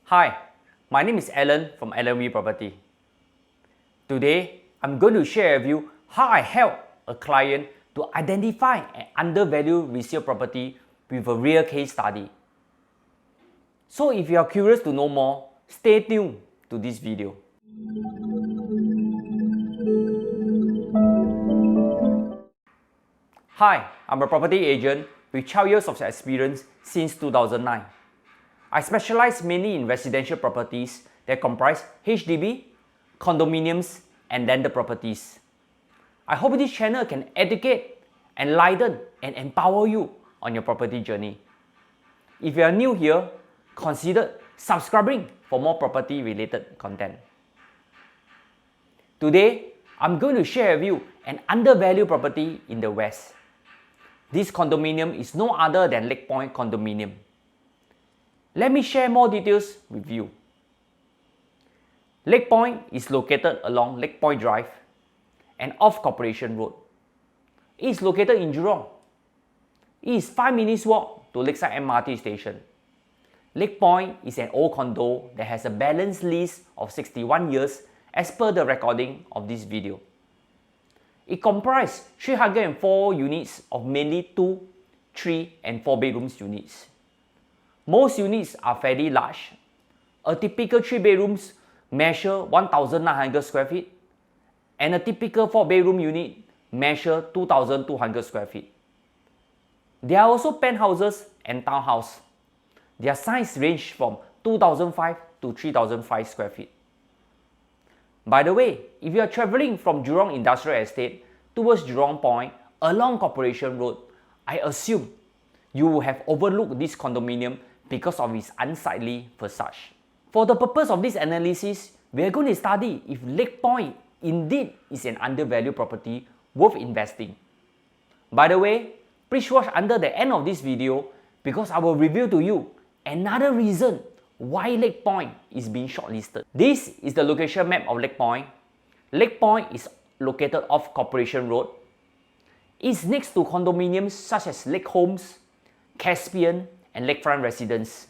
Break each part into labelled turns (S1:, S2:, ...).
S1: Hi, my name is Alan from Alan Property. Today, I'm going to share with you how I help a client to identify an undervalued resale property with a real case study. So if you are curious to know more, stay tuned to this video. Hi, I'm a property agent with 12 years of experience since 2009. I specialize mainly in residential properties that comprise HDB, condominiums, and landed properties. I hope this channel can educate, enlighten, and empower you on your property journey. If you are new here, consider subscribing for more property-related content. Today, I'm going to share with you an undervalued property in the West. This condominium is no other than Lakepoint Condominium. Let me share more details with you. Lakepoint is located along Lakepoint Drive and off Corporation Road. It is located in Jurong. It is 5 minutes walk to Lakeside MRT station. Lakepoint is an old condo that has a balance lease of 61 years as per the recording of this video. It comprises 304 units of mainly 2, 3 and 4 bedrooms units. Most units are fairly large. A typical 3 bedrooms measure 1,900 square feet and a typical 4 bedroom unit measure 2,200 square feet. There are also penthouses and townhouses. Their size range from 2,005 to 3,005 square feet. By the way, if you are traveling from Jurong Industrial Estate towards Jurong Point along Corporation Road, I assume you will have overlooked this condominium because of its unsightly facade. For the purpose of this analysis, we are going to study if Lakepoint indeed is an undervalued property worth investing. By the way, please watch until the end of this video because I will reveal to you another reason why Lakepoint is being shortlisted. This is the location map of Lakepoint. Lakepoint is located off Corporation Road. It's next to condominiums such as Lake Homes, Caspian, and Lakefront Residence.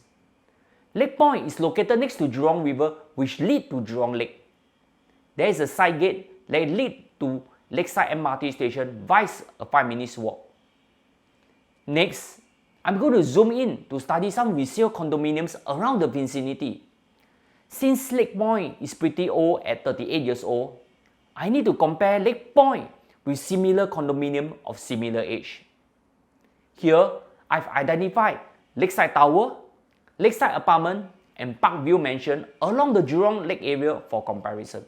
S1: Lakepoint is located next to Jurong River, which leads to Jurong Lake. There is a side gate that leads to Lakeside MRT station via a 5 minutes walk. Next, I'm going to zoom in to study some resale condominiums around the vicinity. Since Lakepoint is pretty old at 38 years old, I need to compare Lakepoint with similar condominium of similar age. Here, I've identified Lakeside Tower, Lakeside Apartment, and Parkview Mansion along the Jurong Lake area for comparison.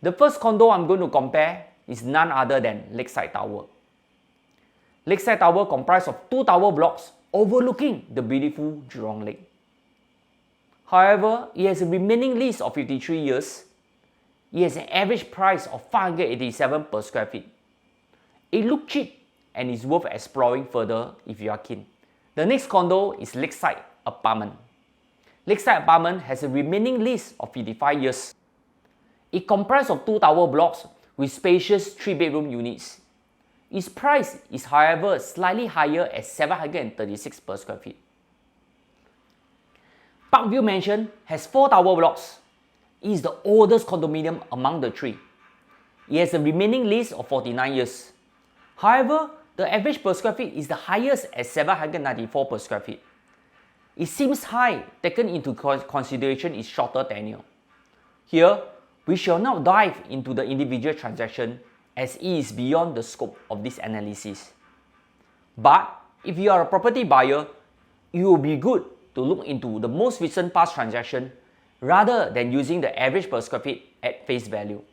S1: The first condo I'm going to compare is none other than Lakeside Tower. Lakeside Tower comprises of 2 tower blocks overlooking the beautiful Jurong Lake. However, it has a remaining lease of 53 years. It has an average price of 587 per square feet. It looks cheap and is worth exploring further if you are keen. The next condo is Lakeside Apartment. Lakeside Apartment has a remaining lease of 55 years. It comprises of 2 tower blocks with spacious 3 bedroom units. Its price is however slightly higher at 736 per square feet. Parkview Mansion has 4 tower blocks. It is the oldest condominium among the 3. It has a remaining lease of 49 years. However, the average per square feet is the highest at 794 per square feet. It seems high taken into consideration its shorter tenure. Here, we shall not dive into the individual transaction as it is beyond the scope of this analysis. But if you are a property buyer, it will be good to look into the most recent past transaction rather than using the average per square feet at face value.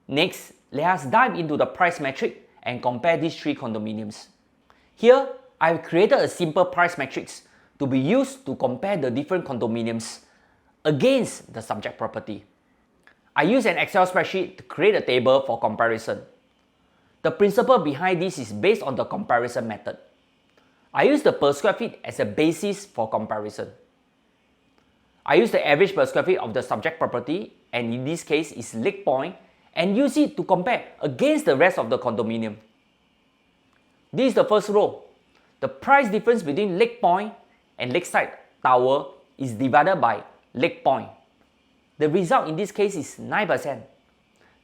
S1: Next, let us dive into the price metric and compare these 3 condominiums. Here, I have created a simple price matrix to be used to compare the different condominiums against the subject property. I use an Excel spreadsheet to create a table for comparison. The principle behind this is based on the comparison method. I use the per square feet as a basis for comparison. I use the average per square feet of the subject property, and in this case is Lakepoint, and use it to compare against the rest of the condominium. This is the first row. The price difference between Lakepoint and Lakeside Tower is divided by Lakepoint. The result in this case is 9%.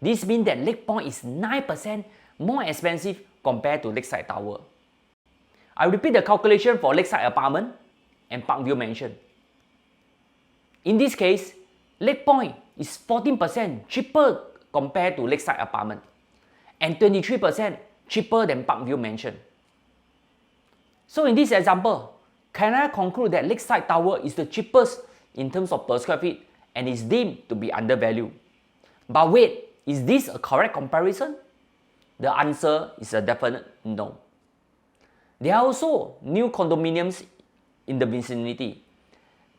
S1: This means that Lakepoint is 9% more expensive compared to Lakeside Tower. I repeat the calculation for Lakeside Apartment and Parkview Mansion. In this case, Lakepoint is 14% cheaper compared to Lakeside Apartment and 23% cheaper than Parkview Mansion. So in this example, can I conclude that Lakeside Tower is the cheapest in terms of per square feet and is deemed to be undervalued? But wait, is this a correct comparison? The answer is a definite no. There are also new condominiums in the vicinity.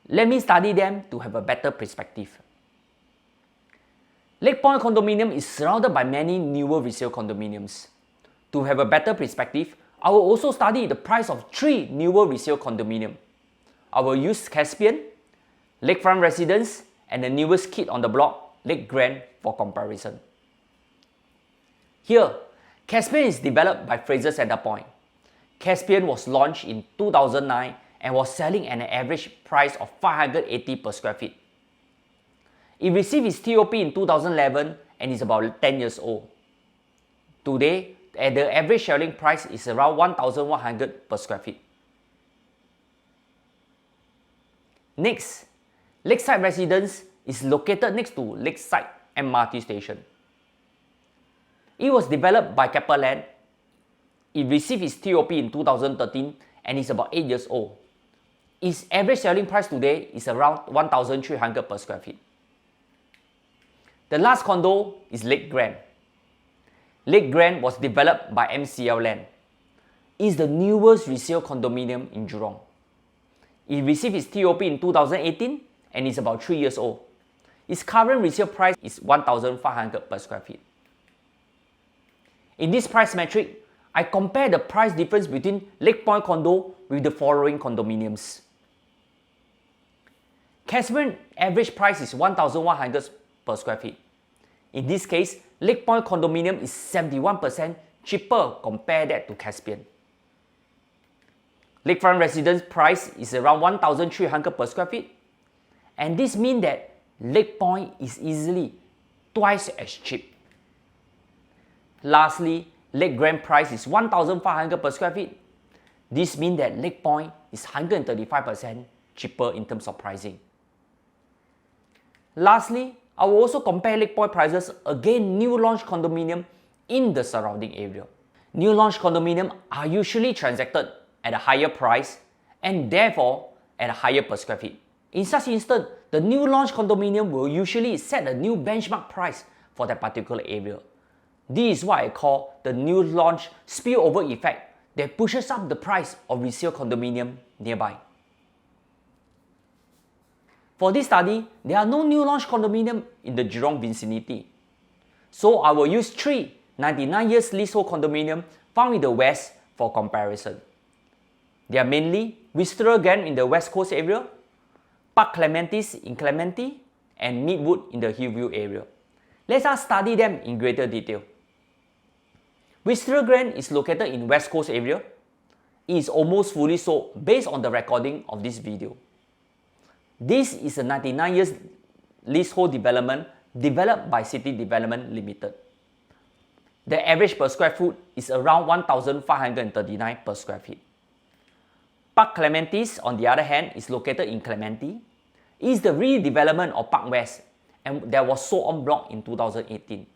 S1: Let me study them to have a better perspective. Lakepoint Condominium is surrounded by many newer resale condominiums. To have a better perspective, I will also study the price of 3 newer resale condominium. I will use Caspian, Lakefront Residence, and the newest kid on the block, Lake Grande, for comparison. Here, Caspian is developed by Fraser Centrepoint. Caspian was launched in 2009 and was selling at an average price of 580 per square feet. It received its TOP in 2011 and is about 10 years old. Today, the average selling price is around 1,100 per square feet. Next, Lakeside Residence is located next to Lakeside MRT station. It was developed by Capital. It received its TOP in 2013 and is about 8 years old. Its average selling price today is around 1,300 per square feet. The last condo is Lake Grande. Lake Grande was developed by MCL Land. It is the newest resale condominium in Jurong. It received its TOP in 2018 and is about 3 years old. Its current resale price is 1,500 per square feet. In this price metric, I compare the price difference between Lakepoint condo with the following condominiums. Caspian average price is 1,100 per square feet. In this case, Lakepoint condominium is 71% cheaper compared that to Caspian. Lakefront Residence price is around 1,300 per square feet, and this means that Lakepoint is easily twice as cheap. Lastly, Lake Grande price is 1,500 per square feet. This means that Lakepoint is 135% cheaper in terms of pricing. Lastly, I will also compare Lakepoint prices against new launch condominium in the surrounding area. New launch condominium are usually transacted at a higher price and therefore at a higher per square feet. In such instance, the new launch condominium will usually set a new benchmark price for that particular area. This is what I call the new launch spillover effect that pushes up the price of resale condominium nearby. For this study, there are no new launch condominium in the Jurong vicinity. So I will use 3 99 years leasehold condominium found in the west for comparison. They are mainly Wisteria Grande in the West Coast area, Park Clementes in Clementi, and Midwood in the Hillview area. Let us study them in greater detail. Wisteria Grande is located in West Coast area. It is almost fully sold based on the recording of this video. This is a 99 years leasehold development developed by City Development Limited. The average per square foot is around 1,539 per square feet. Park Clementes, on the other hand, is located in Clementi. It is the redevelopment of Park West and that was sold en bloc in 2018.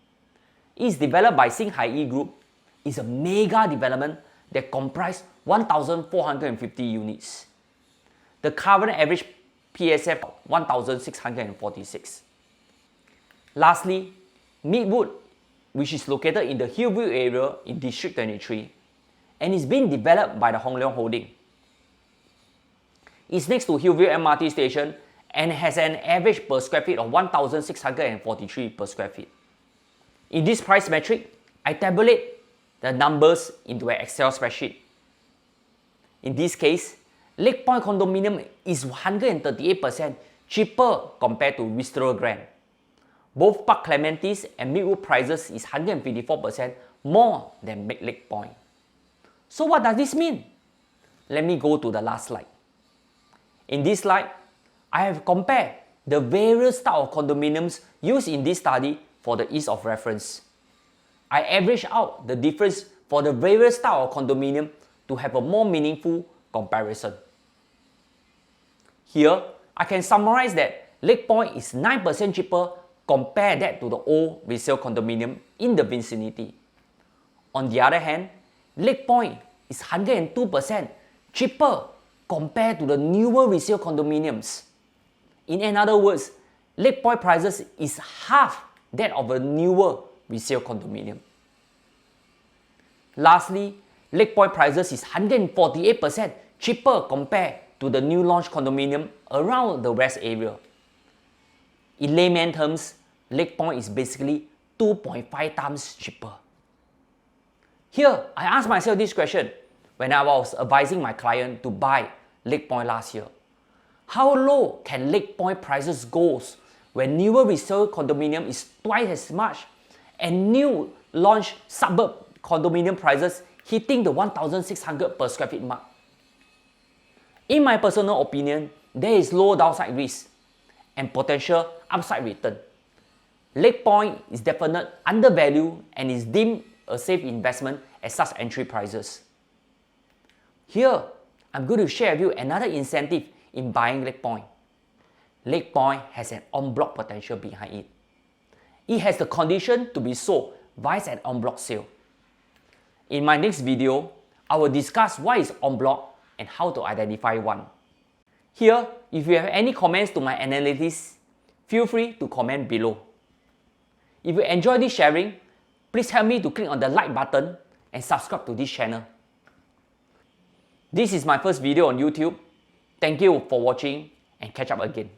S1: It is developed by Xinghai Group. It is a mega development that comprises 1,450 units. The current average PSF 1,646. Lastly, Midwood, which is located in the Hillview area in District 23 and is being developed by the Hong Leong Holding. It's next to Hillview MRT station and has an average per square feet of 1,643 per square feet. In this price metric, I tabulate the numbers into an Excel spreadsheet. In this case, Lakepoint condominium is 138% cheaper compared to Wisteria Grande. Both Park Clementes and Midwood prices is 154% more than Lakepoint. So what does this mean? Let me go to the last slide. In this slide, I have compared the various types of condominiums used in this study for the ease of reference. I averaged out the difference for the various types of condominium to have a more meaningful comparison. Here, I can summarize that Lakepoint is 9% cheaper compared that to the old resale condominium in the vicinity. On the other hand, Lakepoint is 102% cheaper compared to the newer resale condominiums. In other words, Lakepoint prices is half that of a newer resale condominium. Lastly, Lakepoint prices is 148% cheaper compared to the new launch condominium around the west area. In layman terms, Lakepoint is basically 2.5 times cheaper. Here, I asked myself this question when I was advising my client to buy Lakepoint last year. How low can Lakepoint prices go when newer resale condominium is twice as much and new launch suburb condominium prices hitting the 1,600 per square feet mark? In my personal opinion, there is low downside risk and potential upside return. Lakepoint is definitely undervalued and is deemed a safe investment at such entry prices. Here, I'm going to share with you another incentive in buying Lakepoint. Lakepoint has an en bloc potential behind it. It has the condition to be sold via an en bloc sale. In my next video, I will discuss what is en bloc and how to identify one. Here, if you have any comments to my analysis, feel free to comment below. If you enjoy this sharing, please help me to click on the like button and subscribe to this channel. This is my first video on YouTube. Thank you for watching and catch up again.